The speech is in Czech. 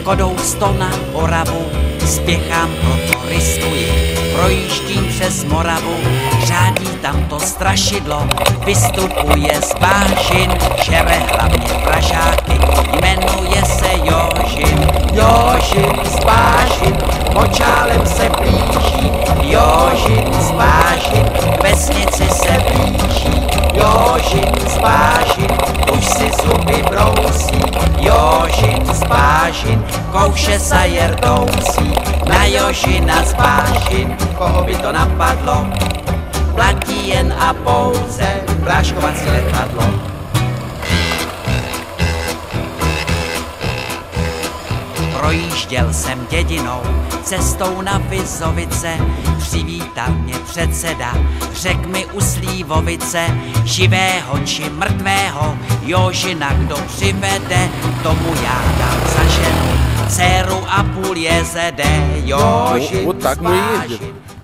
Kodous to na Oravu, spěchám, proto riskuji. Projíždím přes Moravu, řádí tam to strašidlo, vystupuje z Bážin, žere hlavně pražáky, jmenuje se Jožin. Jožin z Bážin, močálem se blíží, Jožin z Bážin, k vesnici se blíží. Jožin z Bážin, už si zuby brousí, Jožin z Bážin, kouše sa jerdousí. Na Jožina z Bážin, koho by to napadlo, platí jen a pouze práškovací letadlo. Projížděl jsem dědinou, cestou na Vizovice, přivítal mě předseda, řek mi u Slívovice, živého či mrtvého Jožina kdo přivede, tomu já dám za ženu, dceru a půl jezede. Jožin Вот так мы и ездим.